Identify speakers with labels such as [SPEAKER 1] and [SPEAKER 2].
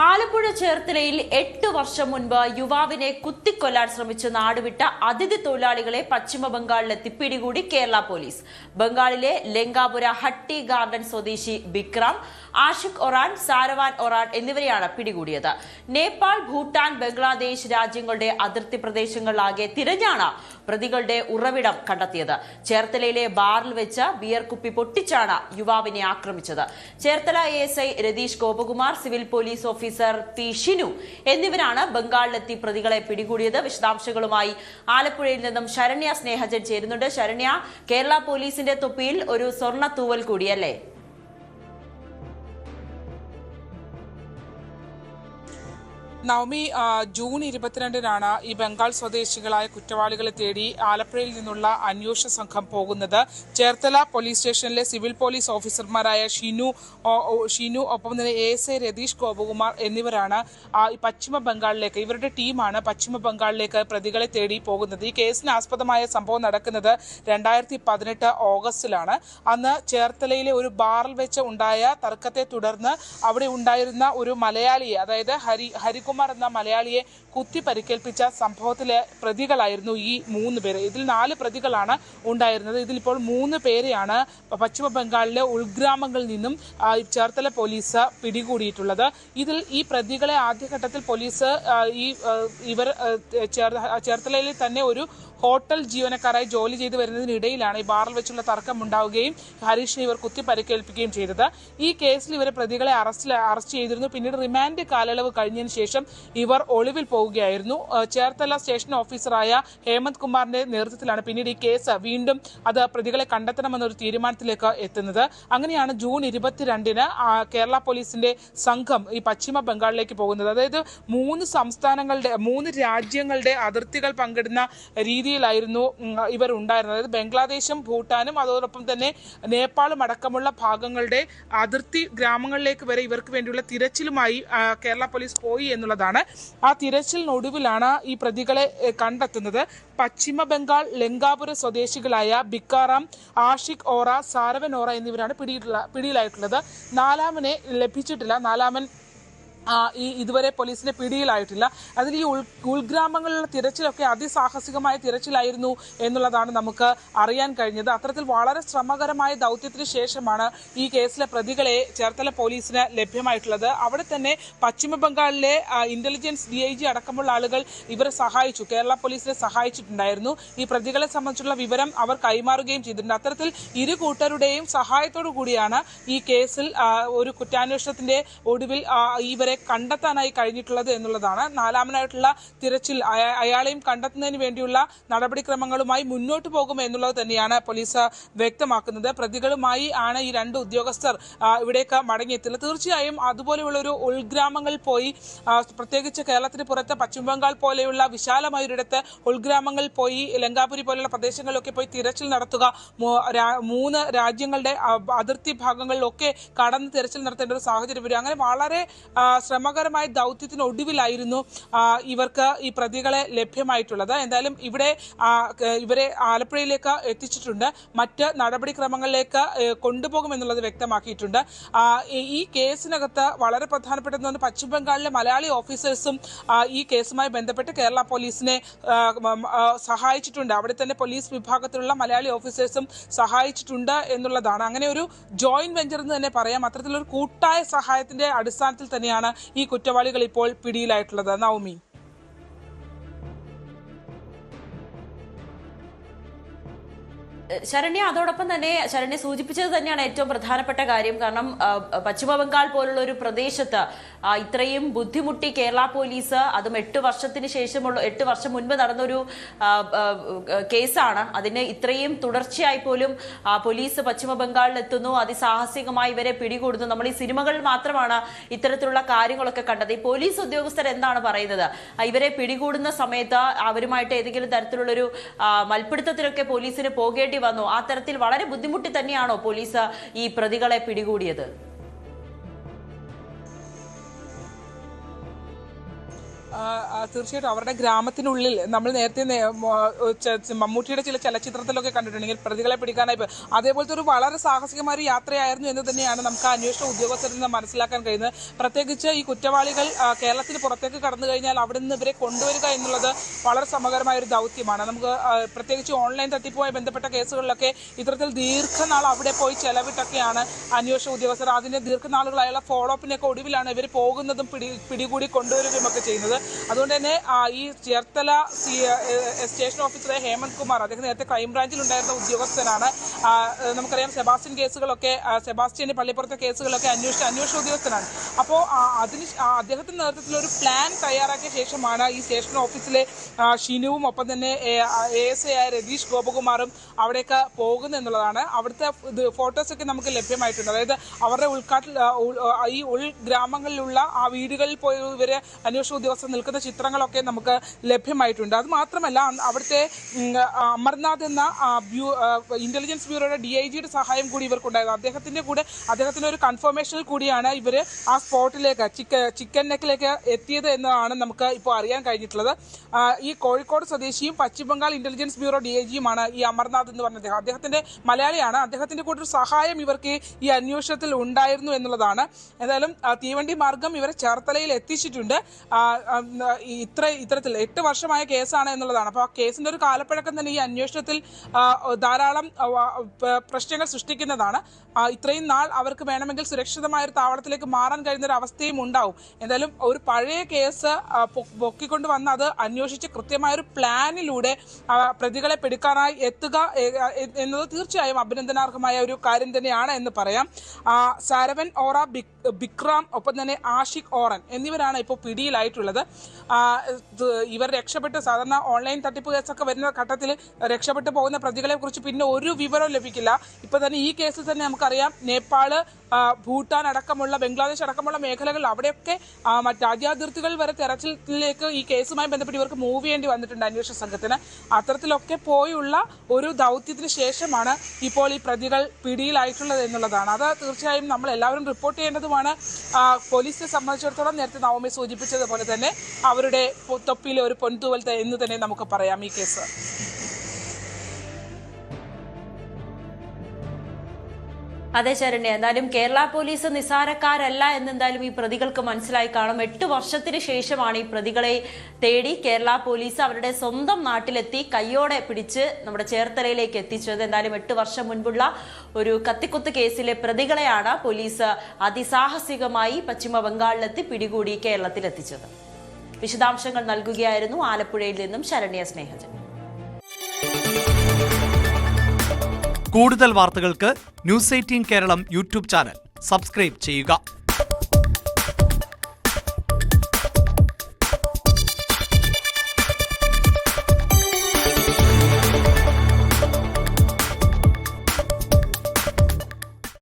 [SPEAKER 1] ആലപ്പുഴ ചേർത്തലയിൽ 8 വർഷം മുൻപ് യുവാവിനെ കുത്തിക്കൊല്ലാൻ ശ്രമിച്ച് നാടുവിട്ട അതിഥി തൊഴിലാളികളെ പശ്ചിമ ബംഗാളിലെത്തി പിടികൂടി കേരള പോലീസ്. ബംഗാളിലെ ലങ്കാപുര ഹട്ടി ഗാർഡൻ സ്വദേശി ബിക്രം, ആഷിഖ് ഒറാൻ, സാരവാൻ ഒറാൻ എന്നിവരെയാണ് പിടികൂടിയത്. നേപ്പാൾ, ഭൂട്ടാൻ, ബംഗ്ലാദേശ് രാജ്യങ്ങളുടെ അതിർത്തി പ്രദേശങ്ങളിലാകെ തിരഞ്ഞാണ് പ്രതികളുടെ ഉറവിടം കണ്ടെത്തിയത്. ചേർത്തലയിലെ ബാറിൽ വെച്ച് ബിയർ കുപ്പി പൊട്ടിച്ചാണ് യുവാവിനെ ആക്രമിച്ചത്. Cherthala ASI Ratheesh Gopakumar, civil police officer P Shinu എന്നിവരാണ് ബംഗാളിലെത്തി പ്രതികളെ പിടികൂടിയത്. വിശദാംശങ്ങളുമായി ആലപ്പുഴയിൽ നിന്നും ശരണ്യ സ്നേഹജൻ ചേരുന്നുണ്ട്. ശരണ്യ, കേരള പോലീസിന്റെ തൊപ്പിയിൽ ഒരു സ്വർണ്ണ തൂവൽ കൂടിയല്ലേ?
[SPEAKER 2] നവമി, ജൂൺ 22-നാണ് ഈ ബംഗാൾ സ്വദേശികളായ കുറ്റവാളികളെ തേടി ആലപ്പുഴയിൽ നിന്നുള്ള അന്വേഷണ സംഘം പോകുന്നത്. ചേർത്തല പോലീസ് സ്റ്റേഷനിലെ സിവിൽ പോലീസ് ഓഫീസർമാരായ ഷിനു ഒപ്പം തന്നെ ASI രതീഷ് ഗോപകുമാർ എന്നിവരാണ് പശ്ചിമ ബംഗാളിലേക്ക്, ഇവരുടെ ടീമാണ് പശ്ചിമ ബംഗാളിലേക്ക് പ്രതികളെ തേടി പോകുന്നത്. ഈ കേസിന് ആസ്പദമായ സംഭവം നടക്കുന്നത് 2018 ഓഗസ്റ്റിലാണ്. അന്ന് ചേർത്തലയിലെ ഒരു ബാറിൽ വെച്ച് ഉണ്ടായ തർക്കത്തെ തുടർന്ന് അവിടെ ഉണ്ടായിരുന്ന ഒരു മലയാളിയെ, അതായത് ഹരികുമാർ എന്ന മലയാളിയെ കുത്തി പരിക്കേൽപ്പിച്ച സംഭവത്തിലെ പ്രതികളായിരുന്നു ഈ 3 പേര്. ഇതിൽ 4 പ്രതികളാണ് ഉണ്ടായിരുന്നത്. ഇതിലിപ്പോൾ 3 പേരെയാണ് പശ്ചിമ ബംഗാളിലെ ഉൾഗ്രാമങ്ങളിൽ നിന്നും ചേർത്തല പോലീസ് പിടികൂടിയിട്ടുള്ളത്. ഇതിൽ ഈ പ്രതികളെ ആദ്യഘട്ടത്തിൽ പോലീസ് ഇവർ ചേർത്തലയിൽ തന്നെ ഒരു ഹോട്ടൽ ജീവനക്കാരായി ജോലി ചെയ്തു വരുന്നതിനിടയിലാണ് ഈ ബാറിൽ വെച്ചുള്ള തർക്കം ഉണ്ടാവുകയും ഹരീഷിനെ ഇവർ കുത്തി പരിക്കേൽപ്പിക്കുകയും ചെയ്തത്. ഈ കേസിൽ ഇവരെ പ്രതികളെ അറസ്റ്റ് ചെയ്തിരുന്നു. പിന്നീട് റിമാൻഡ് കാലയളവ് കഴിഞ്ഞതിന് ശേഷം ഇവർ ഒളിവിൽ പോവുകയായിരുന്നു. ചേർത്തല സ്റ്റേഷൻ ഓഫീസറായ ഹേമന്ത് കുമാറിന്റെ നേതൃത്വത്തിലാണ് പിന്നീട് ഈ കേസ് വീണ്ടും അത് പ്രതികളെ കണ്ടെത്തണമെന്നൊരു തീരുമാനത്തിലേക്ക് എത്തുന്നത്. അങ്ങനെയാണ് ജൂൺ 22-ന് കേരള പോലീസിന്റെ സംഘം ഈ പശ്ചിമ ബംഗാളിലേക്ക് പോകുന്നത്. അതായത് 3 രാജ്യങ്ങളുടെ അതിർത്തികൾ പങ്കിടുന്ന രീതിയിലായിരുന്നു ഇവർ ഉണ്ടായിരുന്നത്. അതായത് ബംഗ്ലാദേശും ഭൂട്ടാനും അതോടൊപ്പം തന്നെ നേപ്പാളും അടക്കമുള്ള ഭാഗങ്ങളുടെ അതിർത്തി ഗ്രാമങ്ങളിലേക്ക് വരെ ഇവർക്ക് വേണ്ടിയുള്ള തിരച്ചിലുമായി കേരള പോലീസ് പോയി എന്നുള്ളതാണ്. ആ തിരച്ചിലിനൊടുവിലാണ് ഈ പ്രതികളെ കണ്ടെത്തുന്നത്. പശ്ചിമ ബംഗാൾ ലങ്കാപുര സ്വദേശികളായ ബിക്കാറാം, ആഷിഖ് ഓറ, സാരവൻ ഓറ എന്നിവരാണ് പിടിയിലായിട്ടുള്ളത്. 4-മനെ ലഭിച്ചിട്ടില്ല. 4-മൻ ഇതുവരെ പോലീസിന്റെ പിടിയിലായിട്ടില്ല. അതിൽ ഈ ഉൾഗ്രാമങ്ങളിലുള്ള തിരച്ചിലൊക്കെ അതിസാഹസികമായ തിരച്ചിലായിരുന്നു എന്നുള്ളതാണ് നമുക്ക് അറിയാൻ കഴിഞ്ഞത്. അത്തരത്തിൽ വളരെ ശ്രമകരമായ ദൗത്യത്തിന് ശേഷമാണ് ഈ കേസിലെ പ്രതികളെ ചേർത്തല പോലീസിന് ലഭ്യമായിട്ടുള്ളത്. അവിടെ തന്നെ പശ്ചിമ ബംഗാളിലെ ഇന്റലിജൻസ് DIG അടക്കമുള്ള ആളുകൾ ഇവരെ സഹായിച്ചു, കേരള പോലീസിനെ സഹായിച്ചിട്ടുണ്ടായിരുന്നു. ഈ പ്രതികളെ സംബന്ധിച്ചുള്ള വിവരം അവർ കൈമാറുകയും ചെയ്തിട്ടുണ്ട്. അത്തരത്തിൽ ഇരു കൂട്ടരുടെയും സഹായത്തോടു കൂടിയാണ് ഈ കേസിൽ ഒരു കുറ്റാന്വേഷണത്തിന്റെ ഒടുവിൽ ഇവരെ കണ്ടെത്താനായി കഴിഞ്ഞിട്ടുള്ളത് എന്നുള്ളതാണ്. 4-മനായിട്ടുള്ള തിരച്ചിൽ, അയാളെയും കണ്ടെത്തുന്നതിന് വേണ്ടിയുള്ള നടപടിക്രമങ്ങളുമായി മുന്നോട്ട് പോകും എന്നുള്ളത് തന്നെയാണ് പോലീസ് വ്യക്തമാക്കുന്നത്. പ്രതികളുമായി ആണ് ഈ 2 ഉദ്യോഗസ്ഥർ ഇവിടേക്ക് മടങ്ങിയെത്തുന്നത്. തീർച്ചയായും അതുപോലെയുള്ള ഒരു ഉൾഗ്രാമങ്ങളിൽ പോയി, പ്രത്യേകിച്ച് കേരളത്തിന് പുറത്ത് പശ്ചിമ ബംഗാൾ പോലെയുള്ള വിശാലമായ ഒരിടത്ത് ഉൾഗ്രാമങ്ങളിൽ പോയി, ലങ്കാപുരി പോലെയുള്ള പ്രദേശങ്ങളിലൊക്കെ പോയി തിരച്ചിൽ നടത്തുക, 3 രാജ്യങ്ങളുടെ അതിർത്തി ഭാഗങ്ങളിലൊക്കെ കടന്ന് തിരച്ചിൽ നടത്തേണ്ട ഒരു സാഹചര്യം വരും. അങ്ങനെ വളരെ ശ്രമകരമായ ദൗത്യത്തിനൊടുവിലായിരുന്നു ഇവർക്ക് ഈ പ്രതികളെ ലഭ്യമായിട്ടുള്ളത്. എന്തായാലും ഇവരെ ആലപ്പുഴയിലേക്ക് എത്തിച്ചിട്ടുണ്ട്. മറ്റ് നടപടിക്രമങ്ങളിലേക്ക് കൊണ്ടുപോകുമെന്നുള്ളത് വ്യക്തമാക്കിയിട്ടുണ്ട്. ഈ കേസിനകത്ത് വളരെ പ്രധാനപ്പെട്ടതെന്ന് പശ്ചിമ ബംഗാളിലെ മലയാളി ഓഫീസേഴ്സും ഈ കേസുമായി ബന്ധപ്പെട്ട് കേരള പോലീസിനെ സഹായിച്ചിട്ടുണ്ട്. അവിടെ തന്നെ പോലീസ് വിഭാഗത്തിലുള്ള മലയാളി ഓഫീസേഴ്സും സഹായിച്ചിട്ടുണ്ട് എന്നുള്ളതാണ്. അങ്ങനെ ഒരു ജോയിന്റ് വെഞ്ചർ എന്ന് തന്നെ പറയാം. അത്തരത്തിലൊരു കൂട്ടായ സഹായത്തിന്റെ അടിസ്ഥാനത്തിൽ തന്നെയാണ് ഈ കുറ്റവാളികൾ ഇപ്പോൾ പിടിയിലായിട്ടുള്ളത്. നവമി.
[SPEAKER 1] ശരണ്യ, അതോടൊപ്പം തന്നെ ശരണ്യ സൂചിപ്പിച്ചത് തന്നെയാണ് ഏറ്റവും പ്രധാനപ്പെട്ട കാര്യം. കാരണം പശ്ചിമ ബംഗാൾ പോലുള്ള ഒരു പ്രദേശത്ത് ഇത്രയും ബുദ്ധിമുട്ടി കേരള പോലീസ്, അതും 8 വർഷം മുൻപ് നടന്നൊരു കേസാണ്. അതിന് ഇത്രയും തുടർച്ചയായി പോലും പോലീസ് പശ്ചിമ ബംഗാളിൽ എത്തുന്നു, അതിസാഹസികമായി ഇവരെ പിടികൂടുന്നു. നമ്മൾ ഈ സിനിമകളിൽ മാത്രമാണ് ഇത്തരത്തിലുള്ള കാര്യങ്ങളൊക്കെ കണ്ടത്. ഈ പോലീസ് ഉദ്യോഗസ്ഥർ എന്താണ് പറയുന്നത്? ഇവരെ പിടികൂടുന്ന സമയത്ത് അവരുമായിട്ട് ഏതെങ്കിലും തരത്തിലുള്ളൊരു മൽപ്പിടുത്തത്തിലൊക്കെ പോലീസിന് പോകേണ്ടി വന്നു? ആ തരത്തിൽ വളരെ ബുദ്ധിമുട്ടി തന്നെയാണോ പോലീസ് ഈ പ്രതികളെ പിടികൂടിയത്?
[SPEAKER 2] തീർച്ചയായിട്ടും അവരുടെ ഗ്രാമത്തിനുള്ളിൽ നമ്മൾ നേരത്തെ മമ്മൂട്ടിയുടെ ചില ചലച്ചിത്രത്തിലൊക്കെ കണ്ടിട്ടുണ്ടെങ്കിൽ പ്രതികളെ പിടിക്കാനായി അതേപോലത്തെ ഒരു വളരെ സാഹസികമായ ഒരു യാത്രയായിരുന്നു എന്ന് തന്നെയാണ് നമുക്ക് അന്വേഷണ ഉദ്യോഗസ്ഥരിൽ നിന്ന് മനസ്സിലാക്കാൻ കഴിയുന്നത്. പ്രത്യേകിച്ച് ഈ കുറ്റവാളികൾ കേരളത്തിന് പുറത്തേക്ക് കടന്നു കഴിഞ്ഞാൽ അവിടെ നിന്ന് ഇവരെ കൊണ്ടുവരിക എന്നുള്ളത് വളരെ ശ്രമകരമായ ഒരു ദൗത്യമാണ്. നമുക്ക് പ്രത്യേകിച്ച് ഓൺലൈൻ തട്ടിപ്പുമായി ബന്ധപ്പെട്ട കേസുകളിലൊക്കെ ഇത്തരത്തിൽ ദീർഘനാൾ അവിടെ പോയി ചെലവിട്ടൊക്കെയാണ് അന്വേഷണ ഉദ്യോഗസ്ഥർ അതിന്റെ ദീർഘനാളുകളായുള്ള ഫോളോ അപ്പിനൊക്കെ ഒടുവിലാണ് ഇവർ പോകുന്നതും പിടികൂടി കൊണ്ടുവരികയും ഒക്കെ ചെയ്യുന്നത്. അതുകൊണ്ട് തന്നെ ഈ ചേർത്തല സ്റ്റേഷൻ ഓഫീസറെ ഹേമന്ത് കുമാർ, അദ്ദേഹം നേരത്തെ ക്രൈംബ്രാഞ്ചിൽ ഉണ്ടായിരുന്ന ഉദ്യോഗസ്ഥനാണ്. നമുക്കറിയാം സെബാസ്റ്റ്യന്റെ പള്ളിപ്പുറത്തെ കേസുകളൊക്കെ അന്വേഷണ ഉദ്യോഗസ്ഥനാണ്. അപ്പോൾ അദ്ദേഹത്തിന്റെ നേതൃത്വത്തിൽ ഒരു പ്ലാൻ തയ്യാറാക്കിയ ശേഷമാണ് ഈ സ്റ്റേഷൻ ഓഫീസിലെ ഷിനുവും ഒപ്പം തന്നെ ASI ആയ രതീഷ് ഗോപകുമാറും അവിടേക്ക് പോകുന്നു എന്നുള്ളതാണ്. അവിടുത്തെ ഫോട്ടോസൊക്കെ നമുക്ക് ലഭ്യമായിട്ടുണ്ട്. അതായത് അവരുടെ ഈ ഉൾഗ്രാമങ്ങളിലുള്ള ആ വീടുകളിൽ പോയി ഇവരെ അന്വേഷണ ഉദ്യോഗസ്ഥർ നിൽക്കുന്ന ചിത്രങ്ങളൊക്കെ നമുക്ക് ലഭ്യമായിട്ടുണ്ട്. അത് മാത്രമല്ല അവിടുത്തെ അമർനാഥ് എന്ന ഇന്റലിജൻസ് ബ്യൂറോയുടെ DIGയുടെ സഹായം കൂടി ഇവർക്കുണ്ടായിരുന്നു. അദ്ദേഹത്തിന്റെ ഒരു കൺഫർമേഷനിൽ കൂടിയാണ് ഇവർ ആ സ്പോട്ടിലേക്ക് ചിക്കൻ നെക്കിലേക്ക് എത്തിയത് എന്നതാണ് നമുക്ക് ഇപ്പോൾ അറിയാൻ കഴിഞ്ഞിട്ടുള്ളത്. ഈ കോഴിക്കോട് സ്വദേശിയും പശ്ചിമ ബംഗാൾ ഇന്റലിജൻസ് ബ്യൂറോ DIGയുമാണ് ഈ അമർനാഥ് എന്ന് പറഞ്ഞ അദ്ദേഹത്തിന്റെ മലയാളിയാണ്. അദ്ദേഹത്തിന്റെ കൂടെ ഒരു സഹായം ഇവർക്ക് ഈ അന്വേഷണത്തിൽ ഉണ്ടായിരുന്നു എന്നുള്ളതാണ്. ഏതായാലും തീവണ്ടി മാർഗം ഇവരെ ചേർത്തലയിൽ എത്തിച്ചിട്ടുണ്ട്. ഇത്തരത്തിൽ 8 വർഷമായ കേസാണ് എന്നുള്ളതാണ്. അപ്പോൾ ആ കേസിന്റെ ഒരു കാലപ്പഴക്കം തന്നെ ഈ അന്വേഷണത്തിൽ ധാരാളം പ്രശ്നങ്ങൾ സൃഷ്ടിക്കുന്നതാണ്. ഇത്രയും നാൾ അവർക്ക് വേണമെങ്കിൽ സുരക്ഷിതമായ ഒരു താവളത്തിലേക്ക് മാറാൻ കഴിയുന്ന ഒരു അവസ്ഥയും ഉണ്ടാവും. എന്തായാലും ഒരു പഴയ കേസ് പൊക്കിക്കൊണ്ട് വന്ന് അത് അന്വേഷിച്ച് കൃത്യമായ ഒരു പ്ലാനിലൂടെ പ്രതികളെ പിടിക്കാനായി എത്തുക എന്നത് തീർച്ചയായും അഭിനന്ദനാർഹമായ ഒരു കാര്യം തന്നെയാണ് എന്ന് പറയാം. സാരവൻ ഓറ, ബിക്രാം, ഒപ്പം തന്നെ ആഷിഖ് ഓറൻ എന്നിവരാണ് ഇപ്പോൾ പിടിയിലായിട്ടുള്ളത്. ഇവർ രക്ഷപ്പെട്ട് സാധാരണ ഓൺലൈൻ തട്ടിപ്പ് കേസൊക്കെ വരുന്ന ഘട്ടത്തിൽ രക്ഷപ്പെട്ടു പോകുന്ന പ്രതികളെ കുറിച്ച് പിന്നെ ഒരു വിവരവും ലഭിക്കില്ല. ഇപ്പൊ തന്നെ ഈ കേസിൽ തന്നെ നമുക്കറിയാം നേപ്പാള്, ഭൂട്ടാൻ അടക്കമുള്ള ബംഗ്ലാദേശ് അടക്കമുള്ള മേഖലകളിൽ അവിടെയൊക്കെ രാജ്യാതിർത്തികൾ വരെ തെരച്ചിലേക്ക് ഈ കേസുമായി ബന്ധപ്പെട്ട് ഇവർക്ക് മൂവ് ചെയ്യേണ്ടി വന്നിട്ടുണ്ട് അന്വേഷണ സംഘത്തിന്. അത്തരത്തിലൊക്കെ പോയുള്ള ഒരു ദൗത്യത്തിന് ശേഷമാണ് ഇപ്പോൾ ഈ പ്രതികൾ പിടിയിലായിട്ടുള്ളത് എന്നുള്ളതാണ്. അത് തീർച്ചയായും നമ്മൾ എല്ലാവരും റിപ്പോർട്ട് ചെയ്യേണ്ടതുമാണ്. പോലീസിനെ സംബന്ധിച്ചിടത്തോളം നേരത്തെ നവമി സൂചിപ്പിച്ചതുപോലെ തന്നെ അവരുടെ തൊപ്പിയിലെ ഒരു പൊൻതൂവൽ എന്ന് തന്നെ നമുക്ക് പറയാം ഈ കേസ്.
[SPEAKER 1] അതെ ശരണ്യ, എന്തായാലും കേരള പോലീസ് നിസ്സാരക്കാരല്ല എന്നെന്തായാലും ഈ പ്രതികൾക്ക് മനസ്സിലായി കാണും. 8 വർഷത്തിന് ശേഷമാണ് ഈ പ്രതികളെ തേടി കേരള പോലീസ് അവരുടെ സ്വന്തം നാട്ടിലെത്തി കയ്യോടെ പിടിച്ച് നമ്മുടെ ചേർത്തലയിലേക്ക് എത്തിച്ചത്. എന്തായാലും 8 വർഷം മുൻപുള്ള ഒരു കത്തിക്കുത്ത് കേസിലെ പ്രതികളെയാണ് പോലീസ് അതിസാഹസികമായി പശ്ചിമ ബംഗാളിലെത്തി പിടികൂടി കേരളത്തിലെത്തിച്ചത്. വിശദാംശങ്ങൾ നൽകുകയായിരുന്നു ആലപ്പുഴയിൽ നിന്നും ശരണ്യ സ്നേഹജൻ.
[SPEAKER 3] കൂടുതൽ വാർത്തകൾക്ക് news 18 Keralam YouTube channel subscribe ചെയ്യുക.